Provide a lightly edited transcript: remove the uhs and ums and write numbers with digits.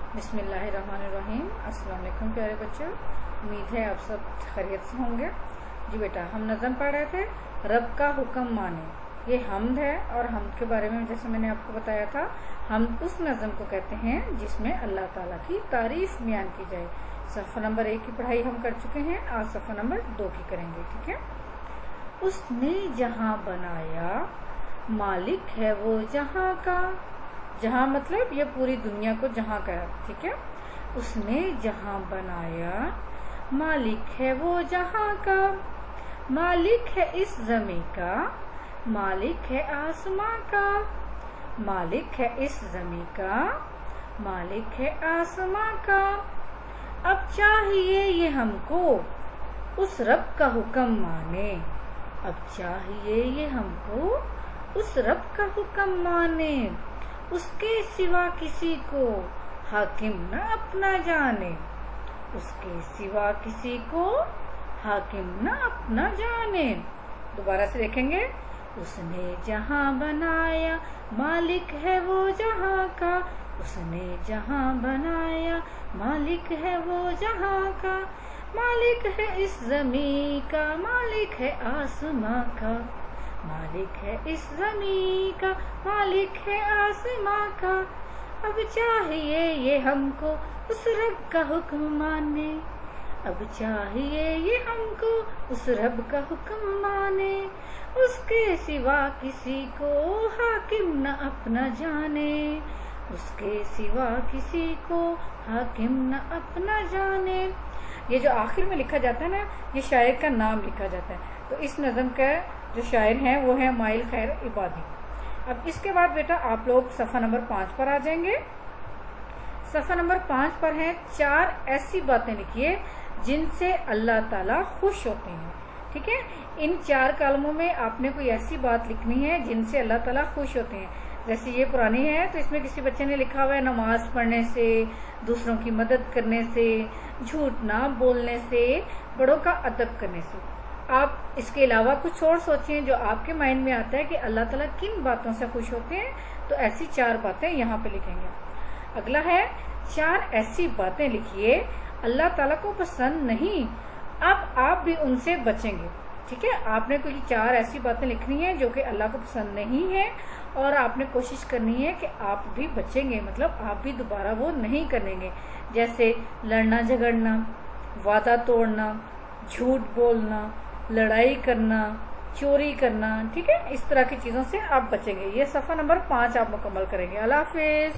بسم اللہ الرحمن الرحیم۔ السلام علیکم پیارے بچوں، امید ہے آپ سب خیریت سے ہوں گے۔ جی بیٹا، ہم نظم پڑھ رہے تھے رب کا حکم مانے۔ یہ حمد ہے، اور حمد کے بارے میں جیسے میں نے آپ کو بتایا تھا، ہم اس نظم کو کہتے ہیں جس میں اللہ تعالیٰ کی تعریف بیان کی جائے۔ صفحہ نمبر 1 کی پڑھائی ہم کر چکے ہیں، آج صفحہ نمبر 2 کی کریں گے، ٹھیک ہے۔ اس نے جہاں بنایا مالک ہے وہ جہاں کا، جہاں مطلب یہ پوری دنیا کو جہاں کا، ٹھیک ہے۔ اس نے جہاں بنایا مالک ہے وہ جہاں کا، مالک ہے اس زمیں کا، مالک ہے آسماں کا، مالک ہے اس زمیں کا، مالک ہے آسماں کا۔ اب چاہیے یہ ہم کو اس رب کا حکم مانے، اب چاہیے یہ ہم کو اس رب کا حکم مانے، اس کے سوا کسی کو حاکم نہ اپنا جانے، اس کے سوا کسی کو حاکم نہ اپنا جانے۔ دوبارہ سے دیکھیں گے۔ اس نے جہاں بنایا مالک ہے وہ جہاں کا، اس نے جہاں بنایا مالک ہے وہ جہاں کا، مالک ہے اس زمین کا، مالک ہے آسماں کا، مالک ہے اس زمین کا، مالک ہے آسماں کا۔ اب چاہیے یہ ہم کو اس رب کا حکم مانے، اب چاہیے یہ ہم کو اس رب کا حکم مانے، اس کے سوا کسی کو حاکم نہ اپنا جانے، اس کے سوا کسی کو حاکم نہ اپنا جانے۔ یہ جو آخر میں لکھا جاتا ہے نا، یہ شاعر کا نام لکھا جاتا ہے۔ تو اس نظم کا جو شاعر ہیں وہ ہیں مائل خیر عبادی۔ اب اس کے بعد بیٹا آپ لوگ صفحہ نمبر 5 پر آ جائیں گے۔ صفحہ نمبر 5 پر ہیں 4 ایسی باتیں لکھیے جن سے اللہ تعالیٰ خوش ہوتے ہیں، ٹھیک ہے۔ ان 4 کالموں میں آپ نے کوئی ایسی بات لکھنی ہے جن سے اللہ تعالیٰ خوش ہوتے ہیں۔ جیسے یہ پرانی ہے تو اس میں کسی بچے نے لکھا ہوا ہے نماز پڑھنے سے، دوسروں کی مدد کرنے سے، جھوٹ نہ بولنے سے، بڑوں کا ادب کرنے سے۔ آپ اس کے علاوہ کچھ اور سوچیں جو آپ کے مائنڈ میں آتا ہے کہ اللہ تعالیٰ کن باتوں سے خوش ہوتے ہیں، تو ایسی 4 باتیں یہاں پہ لکھیں گے۔ اگلا ہے 4 ایسی باتیں لکھیے اللہ تعالیٰ کو پسند نہیں، اب آپ بھی ان سے بچیں گے، ٹھیک ہے۔ آپ نے کوئی 4 ایسی باتیں لکھنی ہیں جو کہ اللہ کو پسند نہیں ہے، اور آپ نے کوشش کرنی ہے کہ آپ بھی بچیں گے، مطلب آپ بھی دوبارہ وہ نہیں کریں گے۔ جیسے لڑنا جھگڑنا، وعدہ توڑنا، جھوٹ بولنا، لڑائی کرنا، چوری کرنا، ٹھیک ہے۔ اس طرح کی چیزوں سے آپ بچیں گے۔ یہ صفحہ نمبر 5 آپ مکمل کریں گے۔ اللہ حافظ۔